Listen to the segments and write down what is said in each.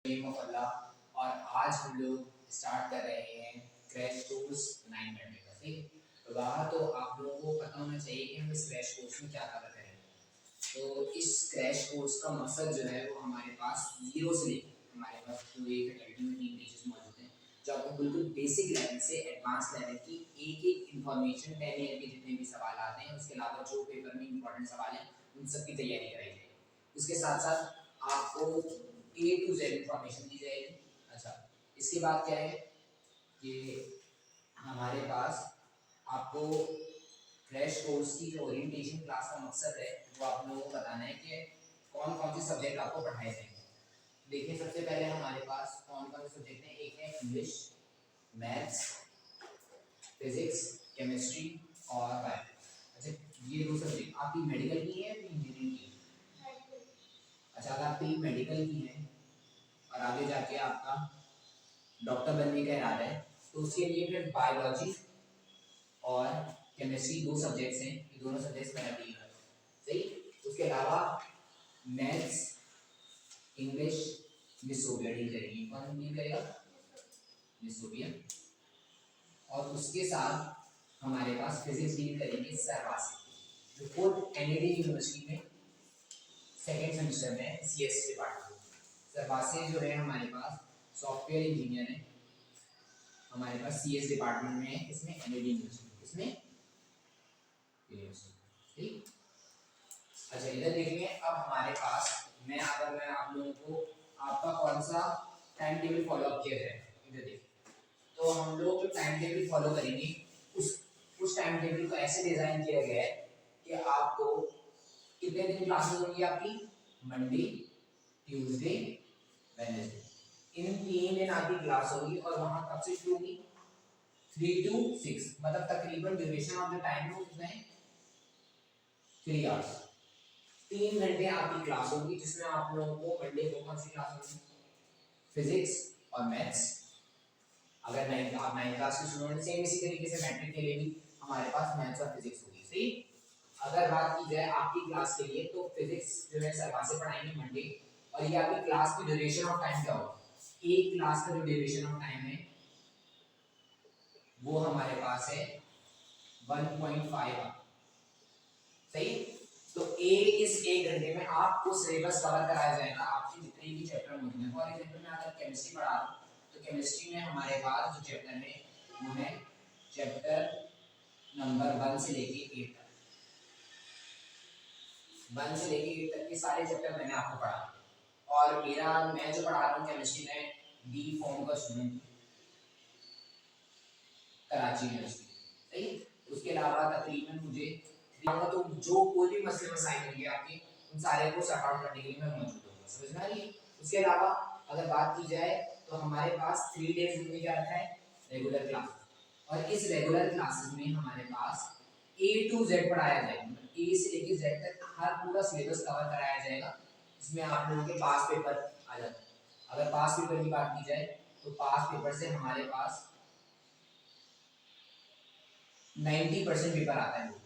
Name of अल्लाह। और आज हम लोग स्टार्ट कर रहे हैं क्रैश कोर्स 9 घंटे का। ठीक है, तो वहाँ तो आप लोगों को पता होना चाहिए कि हम इस क्रैश कोर्स में क्या कवर करेंगे। तो इस क्रैश कोर्स का मकसद जो है वो हमारे पास जीरो से लेकर हमारे पास पूरे फैकल्टी में 3 टीचर्स मौजूद हैं जो आपको बिल्कुल बेसिक लेवल से एडवांस लेवल की एक इन्फॉर्मेशन 10 ईयर के जितने भी सवाल आते हैं, उसके अलावा जो पेपर में इंपॉर्टेंट सवाल हैं उन सब की तैयारी कराई जाएगी। उसके साथ साथ आपको A to Z इंफॉर्मेशन दी जाएगी। अच्छा, इसके बाद क्या है कि हमारे पास आपको क्रैश कोर्स की जो ओरिएंटेशन क्लास का मकसद है वो आप लोगों को बताना है कि कौन कौन से सब्जेक्ट आपको पढ़ाए जाएंगे। देखिए, सबसे पहले हमारे पास कौन कौन से सब्जेक्ट हैं। एक है इंग्लिश, मैथ्स, फिजिक्स, केमिस्ट्री और बायो। अच्छा, ये दो सब्जेक्ट आपकी मेडिकल की है या इंजीनियरिंग की है? अच्छा, अगर आपकी मेडिकल की है और आगे जाके आपका डॉक्टर बनने का इरादा है तो उसके लिए फिर बायोलॉजी और केमिस्ट्री दो सब्जेक्ट्स हैं, ये दोनों सब्जेक्ट्स मैंने डील कर सही। उसके अलावा मैथ्स, इंग्लिश, मिसोबिया डील करेगी। कौन डील करेगा? मिसोबिया। और उसके साथ हमारे पास फिजिक्स डील करेंगे सरवासी, जो खुद एनएडी यूनिवर्सिटी में सेकेंड सेमेस्टर में सीएस डिपार्टमेंट। सरवासी जो है हमारे पास सॉफ्टवेयर इंजीनियर है, हमारे पास सीएस डिपार्टमेंट में है। इसमें एनएडी यूनिवर्सिटी, इसमें ठीक। अच्छा, इधर देखिए, अब हमारे पास मैं आप लोगों को आपका कौन सा टाइम टेबल फॉलो अप किया जाए, इधर देखिए। तो हम लोग जो टाइम टेबल फॉलो करेंगे उस टाइम टेबल को ऐसे डिजाइन किया गया है कि आपको कितने दिन क्लासेस होंगी आपकी? मंडे, ट्यूसडे, वेडनेसडे, इन 3 दिन आपकी क्लास होगी। और वहां कब से शुरू होगी? 3 to 6, मतलब तकरीबन ड्यूरेशन ऑफ द टाइम हो कितना है? 3 आवर्स। 3 घंटे आपकी क्लास होगी जिसमें आप लोगों को मंडे को कौन सी क्लास होगी? फिजिक्स और मैथ्स। अगर आप 9 क्लास के स्टूडेंट, सेम इसी तरीके से मैट्रिक के लिए भी हमारे पास मैथ्स और फिजिक्स होगी। सही। अगर बात की जाए आपकी क्लास के लिए तो फिजिक्स जो है सर से पढ़ाएंगे मंडे, और ये आपकी क्लास की ड्यूरेशन ऑफ टाइम क्या होगा? एक क्लास का जो ड्यूरेशन ऑफ टाइम है वो हमारे पास है 1.5 आवर। सही। तो इस 1 घंटे में आपको सिलेबस कवर कराया जाएगा, आपके जितने भी चैप्टर मौजूद हैं। फॉर एग्जांपल मैं अगर केमिस्ट्री पढ़ा रहा हूँ तो केमिस्ट्री में हमारे पास जो चैप्टर है वो है चैप्टर नंबर 1 से लेके 8 तक। 1 से लेके 8 तक के सारे चैप्टर मैंने आपको पढ़ा। और मैं जो पढ़ा रहा हूँ केमिस्ट्री में बी फॉर्म का स्टूडेंट, कराची यूनिवर्सिटी। सही। उसके अलावा तकरीबन मुझे तो जो कोई भी मसले मसाइल होंगे आपके उन सारे को सॉर्ट आउट करने के लिए मैं मौजूद हूँ। समझ में आ रही है? उसके अलावा अगर बात की जाए तो हमारे पास 3 डेज में क्या रखा है? Regular class. और इस रेगुलर क्लासेस में हमारे पास A to Z पढ़ाया जाएगा, A से लेकर Z तक हर पूरा सिलेबस कवर कराया जाएगा, जिसमें आप लोगों के पास पेपर आ जाता है। अगर पास पेपर की बात की जाए तो पास पेपर से हमारे पास 90% पेपर आता है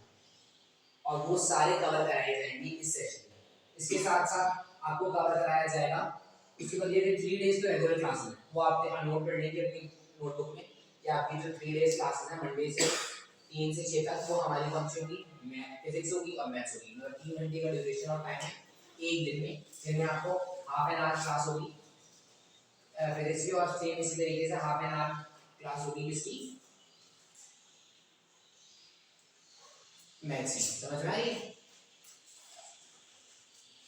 और वो सारे कवर कराए जाएंगे इस सेशन में। इसके साथ साथ आपको कवर कराया जाएगा इसके बाद ये 3 डेज तो रेगुलर क्लासेस है, वो आप नोट कर लेंगे अपनी नोटबुक में कि आपकी जो 3 डेज क्लासेस है मंडे से 3 से 6 तक, वो हमारी कौन सी होगी? फिजिक्स होगी और मैथ्स होगी। मतलब 3 घंटे का ड्यूरेशन ऑफ टाइम है एक दिन में, जिनमें आपको हाफ एन आवर क्लास होगी फिजिक्स की, और सेम इसी तरीके से हाफ एन आवर क्लास होगी इसकी मैथ्स की। समझ में आई?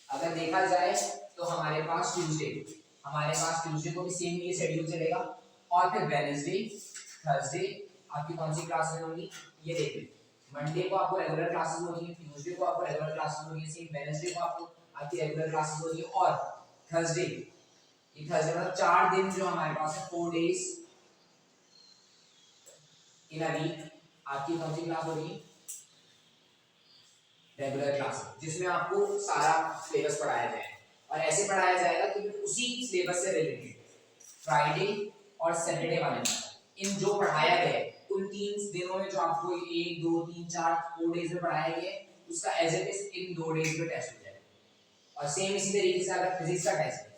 अगर देखा जाए तो हमारे पास ट्यूसडे को भी सेम ये शेड्यूल चलेगा। और फिर वेडनेसडे, थर्सडे आपकी कौन सी क्लासेस होंगी ये देखिए। मंडे को आपको रेगुलर क्लासेस होनी है, ट्यूसडे को आपको रेगुलर क्लासेस होनी है, सेम वेडनेसडे को आपको आपकी रेगुलर क्लासेस होनी है। और थर्सडे, ये थर्सडे मतलब 4 दिन जो हमारे पास है, 4 डेज इन अ वीक, आपकी कौन सी क्लास होगी? रेगुलर क्लास, जिसमें आपको सारा सिलेबस पढ़ाया जाएगा। और ऐसे पढ़ाया जाएगा कि उसी सिलेबस से रिलेटेड फ्राइडे और सैटरडे वाले दिन इन जो पढ़ाया गया है उन 3 दिनों में जो आपको 1 2 3 4 4 डेज में पढ़ाया गया है उसका as it is in 2 days में टेस्ट हो जाएगा। और सेम इसी तरीके से अगर फिजिक्स का टेस्ट है,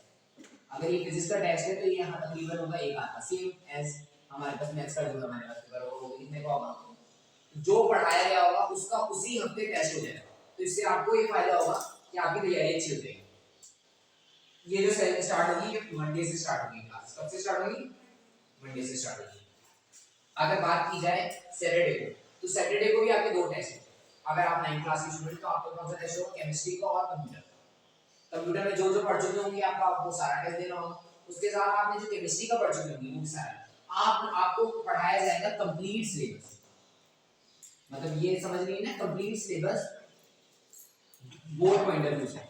अगर ये फिजिक्स का टेस्ट है तो ये यहाँ तकरीबन होगा 1 आता, सेम एज हमारे पास मैथ्स का जो हमारे पास पेपर होगा वो कितने का होगा, जो पढ़ाया गया होगा उसका उसी हफ्ते टेस्ट हो जाएगा। तो इससे आपको ये फायदा होगा कि आपकी तैयारी अच्छी हो जाएगी। ये जो स्टार्ट होगी ये मंडे से स्टार्ट होगी क्लास, कब से स्टार्ट होगी, मंडे से स्टार्ट होगी। अगर बात की जाए सैटरडे को, तो सैटरडे को भी आपके 2 टेस्ट हैं। अगर आप 9th क्लास के स्टूडेंट तो आपको कौन सा टेस्ट होगा, केमिस्ट्री का और कंप्यूटर। कंप्यूटर में जो जो पढ़ चुके होंगे आपको सारा टेस्ट देना होगा, उसके साथ आपने जो केमिस्ट्री का पढ़ चुके होंगे वो भी सारा आपको पढ़ाया जाएगा कंप्लीट सिलेबस। मतलब ये समझ लीजिए ना complete syllabus board point of view से,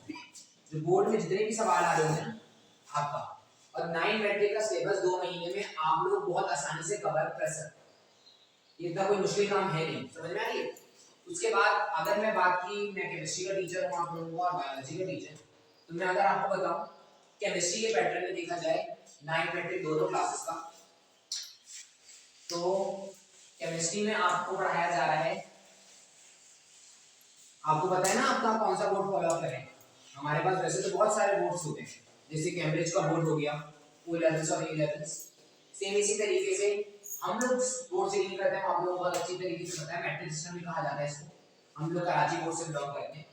जो बोर्ड में जितने भी सवाल आ रहे होंगे ना आपका, और 9 मैट्रिक का सिलेबस 2 महीने में आप लोग बहुत आसानी से कवर कर सकते हैं। ये इतना कोई मुश्किल काम है नहीं, समझ में आ रही है। उसके बाद अगर मैं बात की, मैं केमिस्ट्री का टीचर हूँ आप लोगों को और बायोलॉजी का टीचर, तो मैं अगर आपको बताऊं केमिस्ट्री के पैटर्न में देखा जाए 9 मैट्रिक दोनों क्लासेस का, तो केमिस्ट्री में आपको पढ़ाया जा रहा है, आपको पता है ना आपका कौन सा बोर्ड फॉलो करें। हमारे पास वैसे तो बहुत सारे बोर्ड्स होते हैं, जैसे कैम्ब्रिज का बोर्ड हो गया, O11 और A11, सेम इसी तरीके से हम लोग बोर्ड से डील करते हैं। आप लोगों को बहुत अच्छी तरीके से पता है, मैट्रिक सिस्टम भी कहा जाता है इसको, हम लोग कराची बोर्ड से बिलोंग करते हैं।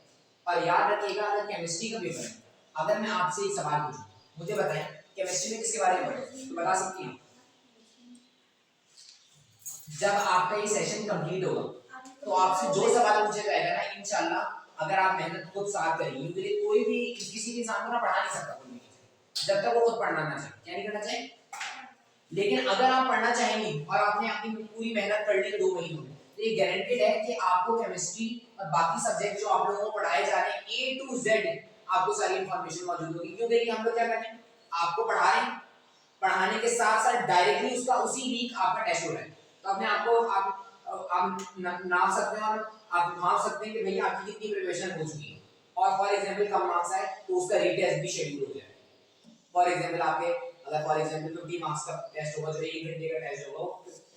और याद रखिएगा अगर केमिस्ट्री का पेपर है, अगर मैं आपसे एक सवाल पूछूं, मुझे बताएं केमिस्ट्री में किसके बारे में पढ़े, तो बता सकती हैं। जब आपका ये सेशन कंप्लीट होगा तो आपसे जो सवाल पूछा जाएगा ना, इंशाल्लाह अगर आप मेहनत खुद साथ करेंगे, क्योंकि कोई भी किसी भी इंसान को ना पढ़ा नहीं सकता कोई जब तक वो खुद पढ़ना ना चाहे, क्या नहीं करना चाहिए। लेकिन अगर आप पढ़ना चाहेंगे और आपने अपनी पूरी मेहनत कर ली 2 महीनों में, तो ये गारंटेड है कि आपको केमिस्ट्री और बाकी सब्जेक्ट जो आप लोगों को पढ़ाए जा रहे हैं A to Z आपको सारी इंफॉर्मेशन मौजूद होगी। क्यों देखिए हम लोग क्या करते हैं, आपको पढ़ा रहे हैं, पढ़ाने के साथ साथ डायरेक्टली उसका उसी वीक आपका टेस्ट हो रहा है, तो अपने आप को आप नाप सकते हैं और आप भाप सकते हैं कि भैया आपकी कितनी प्रिपरेशन हो चुकी है। और फॉर एग्जांपल कम मार्क्स आए तो उसका रीटेस्ट भी शेड्यूल हो जाए। फॉर एग्जांपल आपके अगर फॉर एग्जांपल 50 मार्क्स का टेस्ट होगा, जो 1 घंटे का टेस्ट होगा,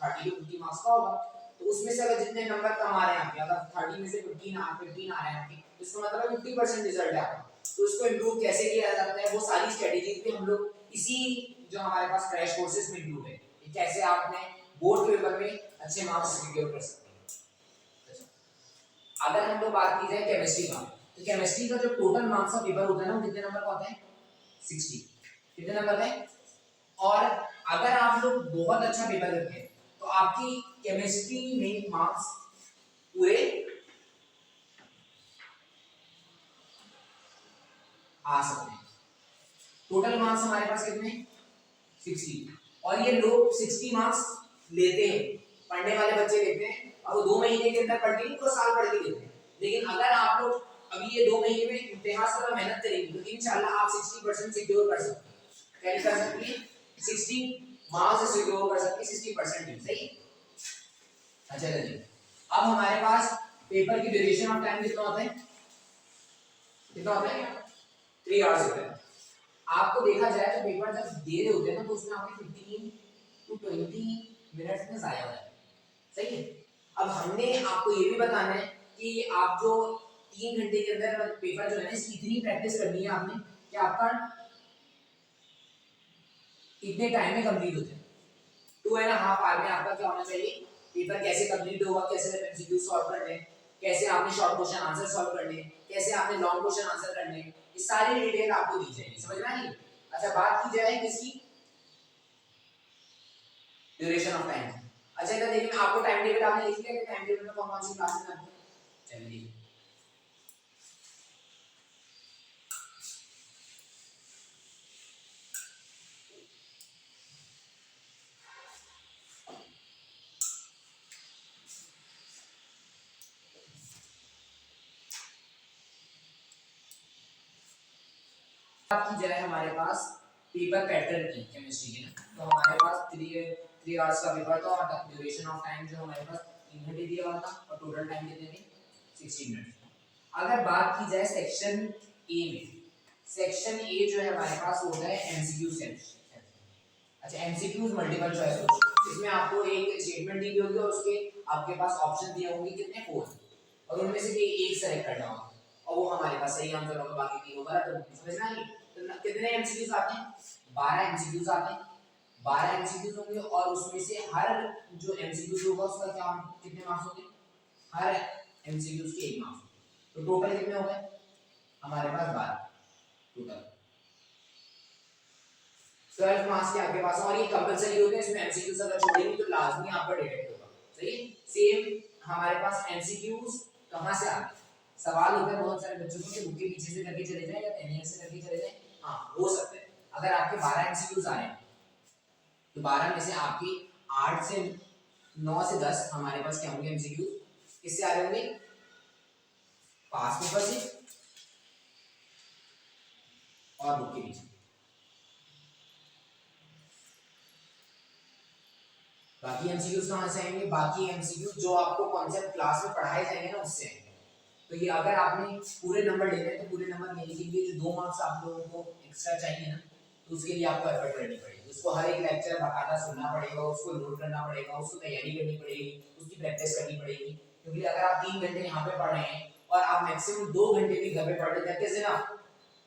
30 to 50 मार्क्स का होगा, तो उसमें से अगर जितने नंबर कम आ रहे हैं आपके, अगर 30 में से 15 आ रहे हैं आपके, तो इसका मतलब 50% रिजल्ट है आपका। तो उसको इंप्रूव कैसे किया जाता है, वो सारी स्ट्रेटजीज भी हम लोग इसी जो हमारे पास क्रैश कोर्सेज में इंक्लूड है, कैसे आपने बोर्ड पेपर में अच्छे मार्क्स सिक्योर कर सकते हैं। अगर हम लोग बात की जाए केमिस्ट्री का, तो केमिस्ट्री का जो टोटल मार्क्स का पेपर होता है ना, वो कितने नंबर का होता है, 60। कितने नंबर का है। और अगर आप लोग बहुत अच्छा पेपर करते हैं तो आपकी केमिस्ट्री में मार्क्स पूरे आ सकते हैं। टोटल मार्क्स हमारे पास कितने, 60। और ये लोग 60 मार्क्स लेते हैं, पढ़ने वाले बच्चे लेते हैं, और वो 2 महीने के अंदर पढ़ के नहीं, पूरा साल पढ़ के लेते हैं। लेकिन अगर आप लोग अभी ये 2 महीने में इम्तिहान पर मेहनत करेंगे तो इंशाल्लाह आप 60% सिक्योर कर सकते हैं। क्या कर सकते हैं, 60 मार्क्स सिक्योर कर सकते हैं, 60% सही। अच्छा चलिए, अब हमारे पास पेपर की ड्यूरेशन ऑफ टाइम कितना होता है, कितना होता है, 3 आवर्स होता है। आपको देखा जाए तो पेपर जब दे रहे होते हैं ना, तो उसमें आपके 15 to 20 मिनट्स में जाया हो जाता है, सही है। अब हमने आपको ये भी बताना है कि आप जो 3 घंटे के अंदर पेपर जो है ना, इसकी इतनी प्रैक्टिस करनी है आपने कि आपका कितने टाइम में कंप्लीट हो जाए। 2.5 आवर में आपका क्या होना चाहिए, पेपर कैसे कंप्लीट होगा, कैसे एमसीक्यू सॉल्व करने, कैसे आपने शॉर्ट क्वेश्चन आंसर सॉल्व करने, कैसे आपने लॉन्ग क्वेश्चन आंसर करने, ये सारी डिटेल आपको दी जाएगी, समझ में आई। अच्छा बात की जाए किसकी, ड्यूरेशन ऑफ टाइम। अच्छा इधर देखिए, आपको टाइम टेबल आपने लिख लिया कि टाइम टेबल में कौन कौन सी क्लासेस हैं। चलिए बात की जाए हमारे पास पेपर पैटर्न की केमिस्ट्री की, तो हमारे पास 3 आवर्स का पेपर था और ड्यूरेशन ऑफ टाइम जो हमारे पास 3 घंटे दिया हुआ था, और टोटल टाइम कितने थे, 60 मिनट। अगर बात की जाए सेक्शन ए में, सेक्शन ए जो है हमारे पास होता है एमसीक्यू सेक्शन। अच्छा एमसीक्यूज मल्टीपल चॉइस क्वेश्चन, इसमें आपको एक स्टेटमेंट दी होगी और उसके आपके पास ऑप्शन दिए होंगे कितने, 4, और उनमें से एक सेलेक्ट करना होगा और वो हमारे पास सही आंसर होगा, बाकी तीनों गलत होंगे, समझना है। तो कितने एमसीक्यूज आते हैं, 12 एमसीक्यूज आते हैं, 12 एमसीक्यूज होंगे और उसमें से हर जो एमसीक्यूज होगा उसका क्या कितने मार्क्स होंगे, हर एमसीक्यूज के 1 मार्क्स। तो टोटल कितने हो गए हमारे पास 12 टोटल 12 मार्क्स के आपके पास। और ये कंपलसरी होते हैं, इसमें एमसीक्यूज अगर छोड़ेंगे तो लाजमी आपका डिटेक्ट होगा। सही है। सेम हमारे पास एमसीक्यूज कहां से आते हैं, सवाल होते हैं बहुत सारे बच्चों को कि बुक के पीछे से करके चले जाएं या एनईएस से करके चले जाएं। हां हो सकता है। अगर आपके 12 एमसीक्यूज आ रहे हैं तो 12 में से आपकी 8 से 9 से 10 हमारे पास क्या होंगे एमसीक्यूज, किससे आ रहे होंगे, पास पेपर से और बुक के पीछे। बाकी एमसीक्यूज कहां से आएंगे, बाकी एमसीक्यूज जो आपको कॉन्सेप्ट क्लास में पढ़ाए जाएंगे ना उससे आएंगे। तो ये अगर आपने पूरे नंबर लेने हैं तो पूरे नंबर लेने के लिए जो 2 मार्क्स आप लोगों को एक्स्ट्रा चाहिए ना, तो उसके लिए आपको एफर्ट करनी पड़ेगी। उसको हर एक लेक्चर बाकायदा सुनना पड़ेगा, उसको नोट करना पड़ेगा, उसको तैयारी करनी पड़ेगी, उसकी प्रैक्टिस करनी पड़ेगी। क्योंकि अगर आप 3 घंटे यहाँ पे पढ़ रहे हैं और आप मैक्सिमम 2 घंटे भी घर पे पढ़ लेते हैं, कैसे ना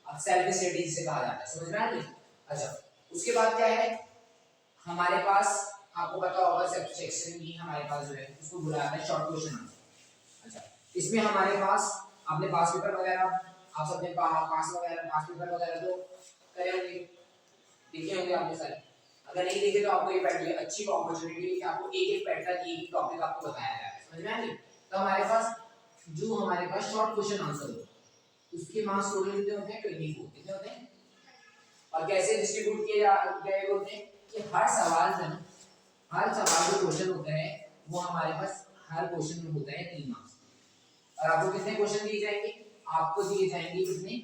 अब सेल्फ स्टडी से कहा जाता है, समझ में आ रही है। अच्छा उसके बाद क्या है हमारे पास, आपको पता होगा सेक्शन बी हमारे पास जो है उसको बुलाया है शॉर्ट क्वेश्चन आंसर। अच्छा इसमें हमारे पास आपने पास पेपर वगैरह आप सबने पास पेपर वगैरह तो करे होंगे, देखे होंगे आपने सारे। अगर नहीं देखे तो आपको ये पहले अच्छी अपॉर्चुनिटी है कि आपको एक एक पैटर्न एक टॉपिक आपको बताया जाए, समझ में आ रही। तो हमारे पास जो हमारे पास शॉर्ट क्वेश्चन आंसर हो उसके मार्क्स टोटल कितने होते हैं, 24 कितने होते हैं। और कैसे डिस्ट्रीब्यूट किए गए होते हैं कि हर सवाल में, हर सवाल जो क्वेश्चन होता है वो हमारे पास हर क्वेश्चन में होता है 3 मार्क्स। और आपको कितने क्वेश्चन दिए जाएंगे, आपको दिए जाएंगे कितने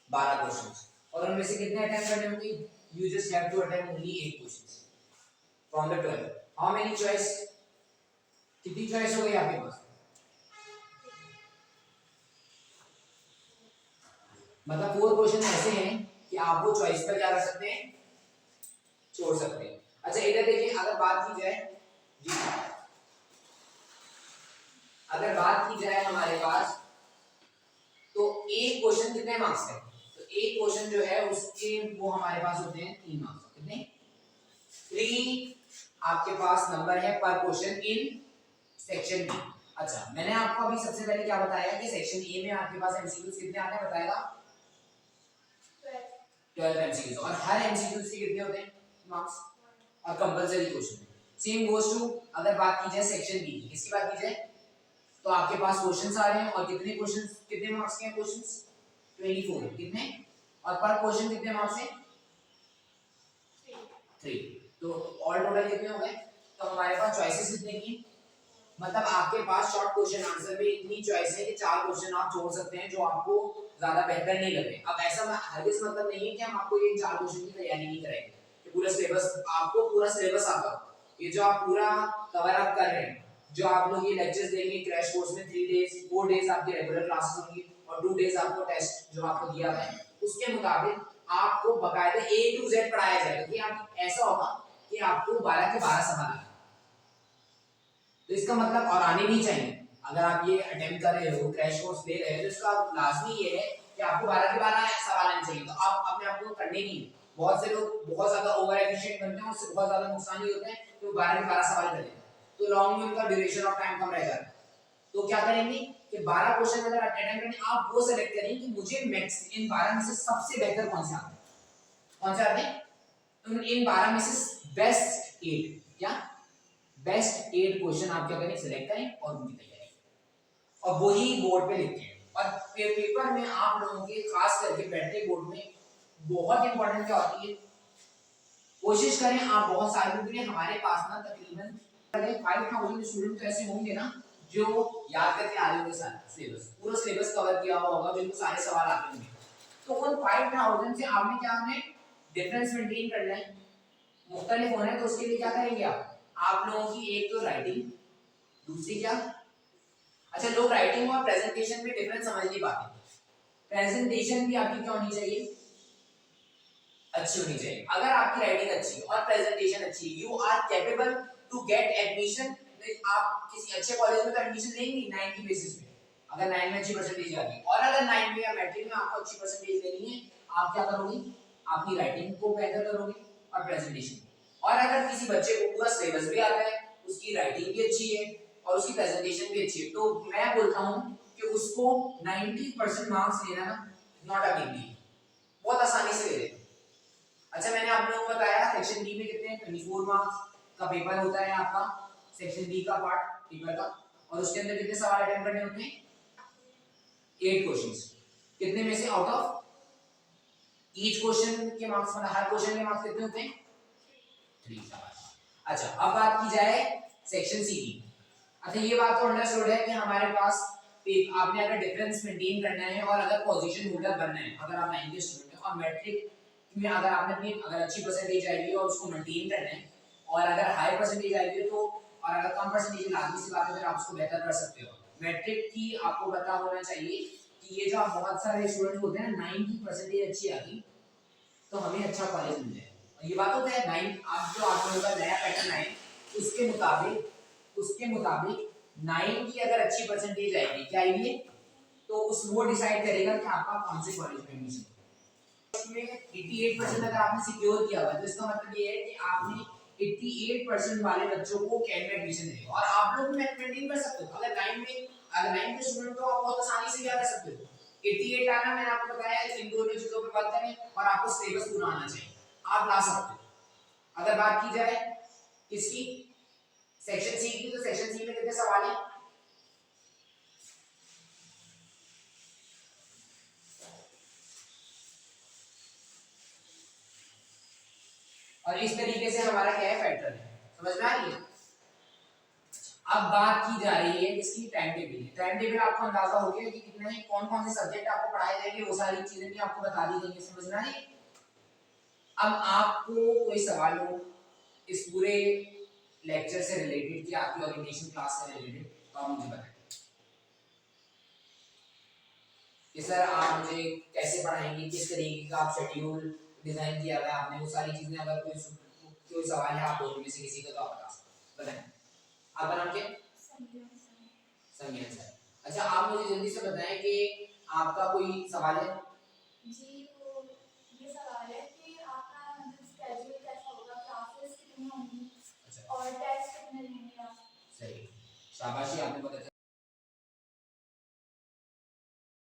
12 क्वेश्चंस। और उनमें से कितने अटेम्प्ट करने होंगे, you just have to attempt only 8 questions from the 12। How many choice, कितनी चॉइस हो गई आपके पास, मतलब 4 क्वेश्चन ऐसे हैं कि आप वो चॉइस पर क्या कर सकते हैं, छोड़ सकते हैं। अच्छा इधर देखिए अगर बात की जाए जी, अगर बात की जाए हमारे पास तो एक क्वेश्चन कितने मार्क्स का है, तो एक क्वेश्चन जो है उसके वो हमारे पास होते हैं 3 मार्क्स, कितने 3 आपके पास नंबर है पर क्वेश्चन इन सेक्शन बी। अच्छा मैंने आपको अभी सबसे पहले क्या बताया कि सेक्शन ए में आपके पास एमसीक्यूज कितने आते हैं बताएगा, 12 एमसीक्यूज। और हर एमसीक्यूज के कितने होते हैं मार्क्स, और compulsory question. Same goes to अगर बात की जाए सेक्शन बी की, किसकी बात की जाए, तो आपके पास क्वेश्चंस आ रहे हैं और कितने क्वेश्चंस कितने मार्क्स के हैं क्वेश्चंस 24 कितने, और पर क्वेश्चन कितने मार्क्स हैं 3। तो ऑल टोटल कितने हो गए, तो हमारे पास चॉइसेस कितने की, मतलब आपके पास शॉर्ट क्वेश्चन आंसर में इतनी चॉइस है कि 4 क्वेश्चन आप छोड़ सकते हैं जो आपको ज्यादा बेहतर नहीं लगे। अब ऐसा हरगिज मतलब नहीं है कि हम आपको ये 4 क्वेश्चन की तैयारी नहीं कराएंगे कि पूरा सिलेबस आपको पूरा सिलेबस आता हो, ये जो आप पूरा कवर अप कर रहे हैं, जो आप लोग ये लेक्चर्स देंगे क्रैश कोर्स में 3 डेज 4 डेज आपकी रेगुलर क्लासेस होंगी और 2 डेज आपको टेस्ट जो आपको दिया है उसके मुताबिक आपको बकायदा A to Z पढ़ाया जाएगा। कि आप ऐसा होगा कि आपको 12 के 12 सवाल आए, तो इसका मतलब और आने भी चाहिए। अगर आप ये अटेम्प्ट कर रहे हो क्रैश कोर्स ले रहे हो तो इसका लाजमी ये है कि आपको 12 के 12 सवाल आने चाहिए। तो आप अपने आप को करने नहीं, बहुत से लोग बहुत ज्यादा ओवर एफिशिएंट बनते हैं, उससे बहुत ज्यादा नुकसान ही होते हैं, तो 12 के 12 सवाल करेंगे तो लॉन्ग में उनका ड्यूरेशन ऑफ टाइम कम रह जाता है। तो क्या करेंगे कि 12 क्वेश्चन अगर अटेम्प्ट करें आप वो सेलेक्ट करें कि मुझे मैक्स इन 12 में से सबसे बेहतर कौन सा आता है, कौन सा आता है, तो इन 12 में से बेस्ट 8 क्या बेस्ट 8 क्वेश्चन आप क्या करें सिलेक्ट करें और उनकी तैयारी और वही बोर्ड पे लिखते हैं। और पेपर में आप लोगों के खास करके बैठे बोर्ड में बहुत इंपॉर्टेंट क्या होती है, कोशिश करें आप बहुत सारे क्योंकि हमारे पास ना तकरीबन 5000 स्टूडेंट तो ऐसे होंगे ना जो याद करके आ रहे होंगे सारा सिलेबस, पूरा सिलेबस कवर किया हुआ होगा, जिनको सारे सवाल आते होंगे। तो उन 5000 से आपने क्या हमें डिफरेंस मेंटेन करना है, मुख्तलिफ होना है, तो उसके लिए क्या करेंगे आप लोगों की एक तो राइटिंग, दूसरी क्या, अच्छा लोग राइटिंग और प्रेजेंटेशन में डिफरेंस समझ नहीं पाते। प्रेजेंटेशन भी आपकी क्या होनी चाहिए, अच्छी होनी चाहिए। अगर आपकी राइटिंग अच्छी है और प्रेजेंटेशन अच्छी है, you are capable to get admission. आप किसी अच्छे कॉलेज में तो एडमिशन लेंगे 90 बेसिस पे, अगर 9 में अच्छी परसेंटेज आ गई, और अगर 9 में या मैट्रिक में आपको अच्छी परसेंटेज लेनी है, आप क्या करोगे अपनी राइटिंग को बेहतर करोगे और प्रेजेंटेशन। और अगर किसी बच्चे को पूरा सिलेबस भी आता है, उसकी राइटिंग भी अच्छी है और उसकी प्रेजेंटेशन भी अच्छी है, तो मैं बोलता हूँ कि उसको 90% मार्क्स लेना ना नॉट अ बिग डील, बहुत आसानी से ले लेगा। अच्छा, मैंने आप लोगों को बताया सेक्शन बी में कितने हैं, 24 मार्क्स का पेपर होता है आपका, सेक्शन बी का पार्ट पेपर का, और उसके अंदर कितने सवाल अटेम्प्ट करने होते हैं, 8 क्वेश्चंस। कितने में से आउट ऑफ ईच क्वेश्चन के मार्क्स, मतलब हर क्वेश्चन के मार्क्स कितने होते हैं, 3। शाबाश। अच्छा, अब बात की जाए सेक्शन सी की। अच्छा, ये बात तो अंडरस्टूड है कि हमारे पास आपने अगर डिफरेंस मेंटेन करना है और अगर पोजीशन होल्डर बनना है, अगर आप 9 के स्टूडेंट हैं और मैट्रिक में अगर आपने अपनी अगर अच्छी परसेंटेज आएगी और उसको मेंटेन करना है, और अगर हाई परसेंटेज आएगी तो, और अगर कम परसेंटेज लाजमी सी बात है फिर आप उसको बेहतर कर सकते हो। मैट्रिक की आपको पता होना चाहिए कि ये जो आप बहुत सारे स्टूडेंट होते हैं ना, 9 की परसेंटेज अच्छी आ गई तो हमें अच्छा कॉलेज मिल जाए। और ये बात होता है 9, आप जो आप लोगों का नया पैटर्न है उसके मुताबिक 9 की अगर अच्छी परसेंटेज आएगी, क्या आएगी, तो उस वो डिसाइड करेगा कि आपका कौन से कॉलेज में एडमिशन में 88% अगर आपने सिक्योर किया हुआ है, तो इसका मतलब ये है कि आपने 88% वाले बच्चों को कैट में एडमिशन दिया, और आप लोग भी मेंटेन कर सकते हो। अगर 9 के स्टूडेंट को आप बहुत आसानी से क्या कर सकते हो, 88 आना, मैंने आपको बताया इन दोनों चीजों पे बात करें, और आपको सिलेबस पूरा आना चाहिए, आप ला सकते हो। अगर बात की जाए किसकी, सेक्शन सी की, तो सेक्शन सी में कितने सवाल हैं, और इस तरीके से हमारा क्या है पैटर्न है, समझ में आ रही है। अब बात की जा रही है इसकी टाइम टेबल। टाइम टेबल आपको अंदाजा हो गया कि कितने कौन कौन से सब्जेक्ट आपको पढ़ाए जाएंगे, वो सारी चीजें भी आपको बता दी गई है, समझ में आ रही है। अब आपको कोई सवाल हो इस पूरे लेक्चर से रिलेटेड कि आपकी ओरिएंटेशन क्लास से रिलेटेड, तो आप मुझे बताएं कि सर आप मुझे कैसे पढ़ाएंगे, किस तरीके का आप शेड्यूल डिजाइन किया हुआ है आपने, वो सारी चीजें अगर कोई सवाल है आप दोनों में से किसी का, तो आप बता सकते बताएं। आपका नाम क्या, संज्ञान सर। अच्छा, आप मुझे जल्दी से बताएं कि आपका कोई सवाल है जी। तो ये सवाल है कि आपका मतलब स्केड्यूल कैसा होगा, क्लासेस कितनी होंगी, अच्छा और टेस्ट कितने लेंगे आप। सही, शाबाशी, आपने बहुत अच्छा